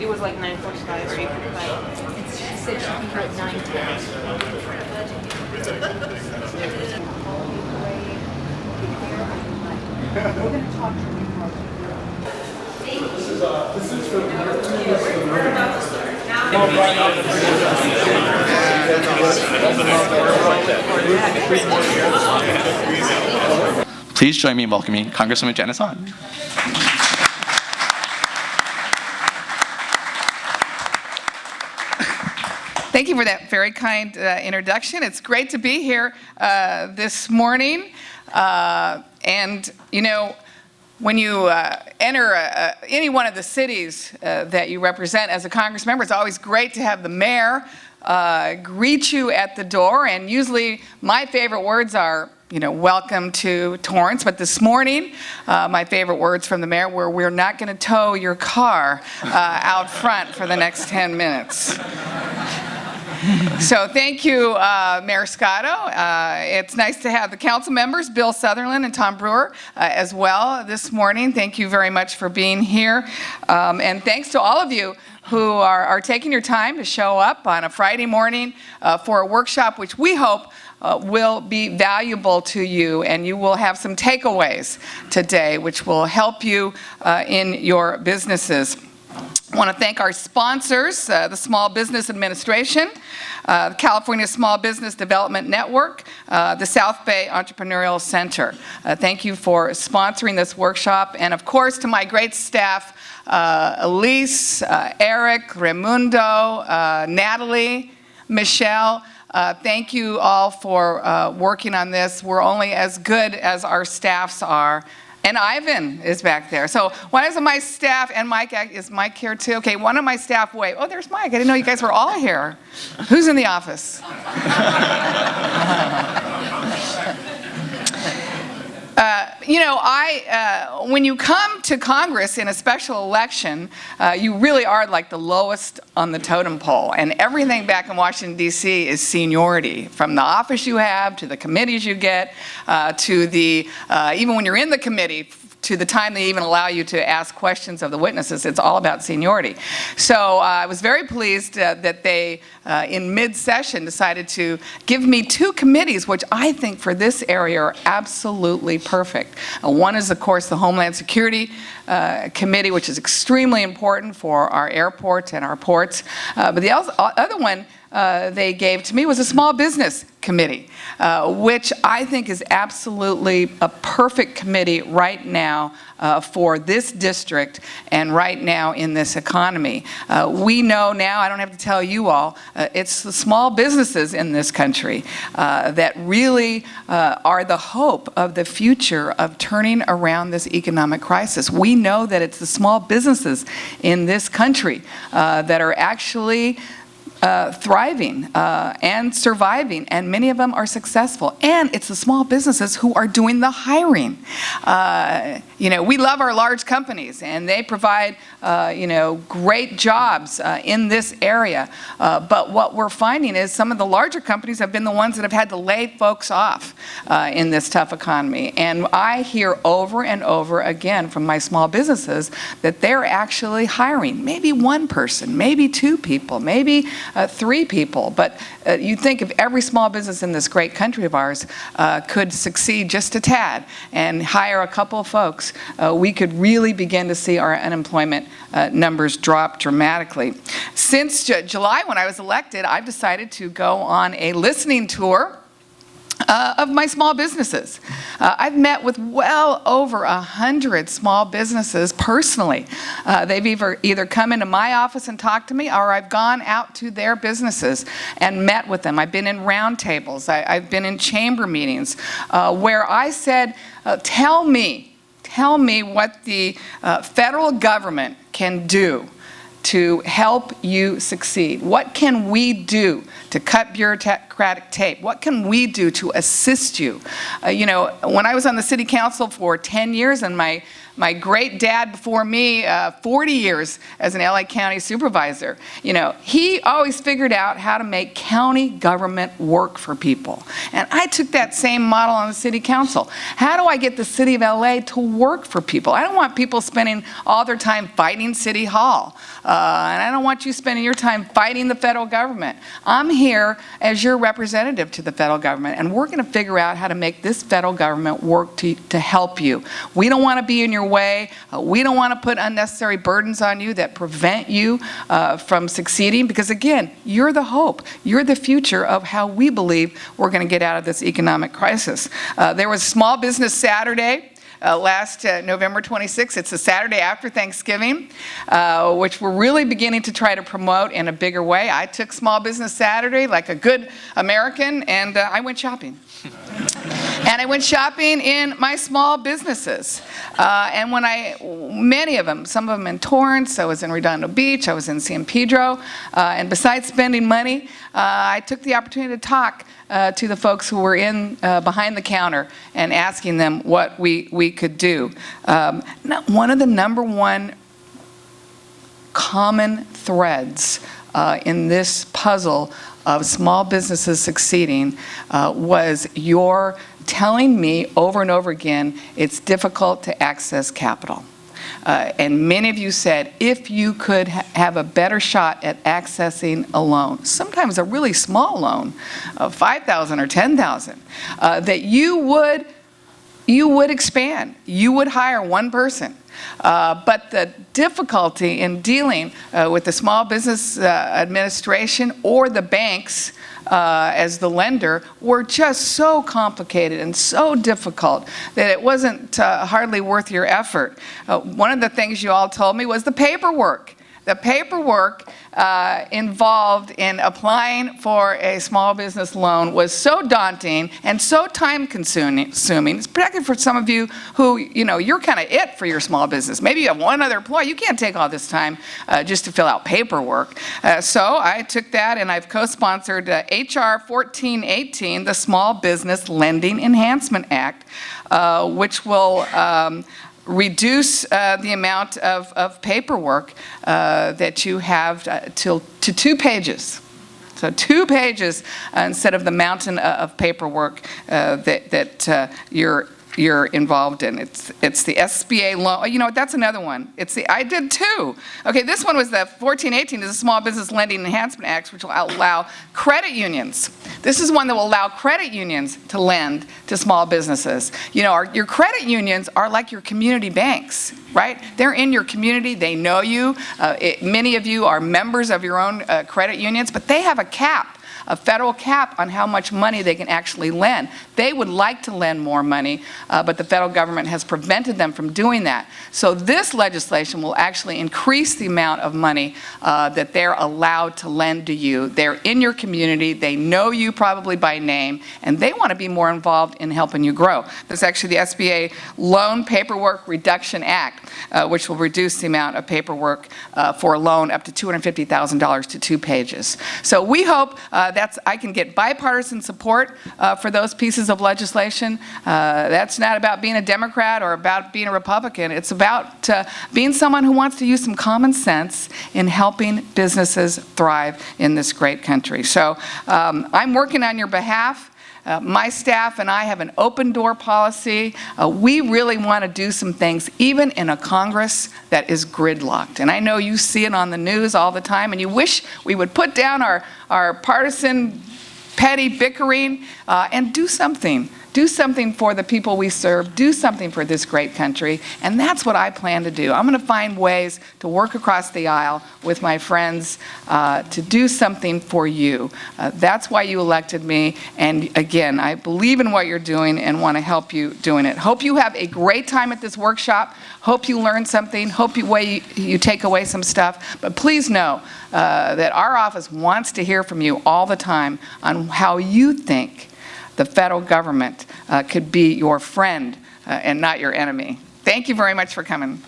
It was like 9:45 or 8:45. She said she can get 9:10. We're going to talk to you. This is for Please join me in welcoming Congresswoman Janice Hahn. Thank you for that very kind introduction. It's great to be here this morning. And, you know, when you enter any one of the cities that you represent as a Congress member, it's always great to have the mayor greet you at the door. And usually my favorite words are, you know, welcome to Torrance. But this morning, my favorite words from the mayor were, we're not going to tow your car out front for the next 10 minutes. So thank you, Mayor Scotto. It's nice to have the council members, Bill Sutherland and Tom Brewer, as well this morning. Thank you very much for being here. And thanks to all of you who are taking your time to show up on a Friday morning for a workshop which we hope will be valuable to you, and you will have some takeaways today which will help you in your businesses. I want to thank our sponsors, the Small Business Administration, the California Small Business Development Network, the South Bay Entrepreneurial Center. Thank you for sponsoring this workshop. And of course, to my great staff, Elise, Eric, Raimundo, Natalie, Michelle, thank you all for working on this. We're only as good as our staffs are. And Ivan is back there. So one of my staff, and Mike, is Mike here too? Okay, one of my staff, wait, oh, there's Mike. I didn't know you guys were all here. Who's in the office? You know, when you come to Congress in a special election, you really are like the lowest on the totem pole. And everything back in Washington, D.C. is seniority. From the office you have, to the committees you get, to the, even when you're in the committee, to the time they even allow you to ask questions of the witnesses. It's all about seniority. So I was very pleased that they, in mid-session, decided to give me two committees, which I think for this area are absolutely perfect. One is, of course, the Homeland Security Committee, which is extremely important for our airports and our ports. But the other one they gave to me was a Small Business Committee, which I think is absolutely a perfect committee right now for this district and right now in this economy. We know now, I don't have to tell you all, it's the small businesses in this country that really are the hope of the future of turning around this economic crisis. We know that it's the small businesses in this country that are actually thriving and surviving, and many of them are successful. And it's the small businesses who are doing the hiring. You know, we love our large companies, and they provide, you know, great jobs in this area. But what we're finding is some of the larger companies have been the ones that have had to lay folks off in this tough economy. And I hear over and over again from my small businesses that they're actually hiring maybe one person, maybe two people, maybe 3 people. But you think if every small business in this great country of ours could succeed just a tad and hire a couple of folks, we could really begin to see our unemployment numbers drop dramatically. Since July, when I was elected, I've decided to go on a listening tour of my small businesses. I've met with well over 100 small businesses personally. They've either come into my office and talked to me, or I've gone out to their businesses and met with them. I've been in roundtables. I've been in chamber meetings where I said, tell me what the federal government can do to help you succeed. What can we do to cut bureaucratic tape? What can we do to assist you? You know, when I was on the city council for 10 years, and my great dad before me, 40 years as an LA County supervisor, you know, he always figured out how to make county government work for people. And I took that same model on the city council. How do I get the city of LA to work for people? I don't want people spending all their time fighting City Hall and I don't want you spending your time fighting the federal government. I'm here as your representative to the federal government, and we're going to figure out how to make this federal government work to help you. We don't want to be in your way. We don't want to put unnecessary burdens on you that prevent you from succeeding, because again, you're the hope. You're the future of how we believe we're going to get out of this economic crisis. There was Small Business Saturday last November 26th. It's the Saturday after Thanksgiving, which we're really beginning to try to promote in a bigger way. I took Small Business Saturday like a good American, and I went shopping. And I went shopping in my small businesses. And many of them, some of them in Torrance, I was in Redondo Beach, I was in San Pedro, and besides spending money, I took the opportunity to talk to the folks who were behind the counter and asking them what we could do. One of the number one common threads in this puzzle of small businesses succeeding was your telling me over and over again it's difficult to access capital. And many of you said if you could have a better shot at accessing a loan, sometimes a really small loan of $5,000 or $10,000, that you would expand. You would hire one person. But the difficulty in dealing with the Small Business Administration or the banks as the lender were just so complicated and so difficult that it wasn't hardly worth your effort. One of the things you all told me was the paperwork. The paperwork involved in applying for a small business loan was so daunting and so time-consuming, particularly for some of you who, you're kind of it for your small business. Maybe you have one other employee. You can't take all this time just to fill out paperwork. So I took that, and I've co-sponsored H.R. 1418, the Small Business Lending Enhancement Act, which will reduce the amount of paperwork that you have to 2 pages. So 2 pages instead of the mountain of paperwork that you're involved in. It's the SBA loan. You know what? That's another one. I did 2. Okay, this one was the 1418 is the Small Business Lending Enhancement Act, which will allow credit unions. This is one that will allow credit unions to lend to small businesses. Your credit unions are like your community banks, right? They're in your community. They know you. Many of you are members of your own credit unions, but they have a federal cap on how much money they can actually lend. They would like to lend more money, but the federal government has prevented them from doing that. So this legislation will actually increase the amount of money that they're allowed to lend to you. They're in your community, they know you probably by name, and they want to be more involved in helping you grow. There's actually the SBA Loan Paperwork Reduction Act, which will reduce the amount of paperwork for a loan up to $250,000 to 2 pages. So we hope I can get bipartisan support for those pieces of legislation. That's not about being a Democrat or about being a Republican. It's about being someone who wants to use some common sense in helping businesses thrive in this great country. So I'm working on your behalf. My staff and I have an open door policy. We really want to do some things, even in a Congress that is gridlocked. And I know you see it on the news all the time, and you wish we would put down our partisan, petty bickering and do something. Do something for the people we serve. Do something for this great country. And that's what I plan to do. I'm going to find ways to work across the aisle with my friends to do something for you. That's why you elected me. And again, I believe in what you're doing and want to help you doing it. Hope you have a great time at this workshop. Hope you learn something. Hope you take away some stuff. But please know that our office wants to hear from you all the time on how you think the federal government could be your friend and not your enemy. Thank you very much for coming.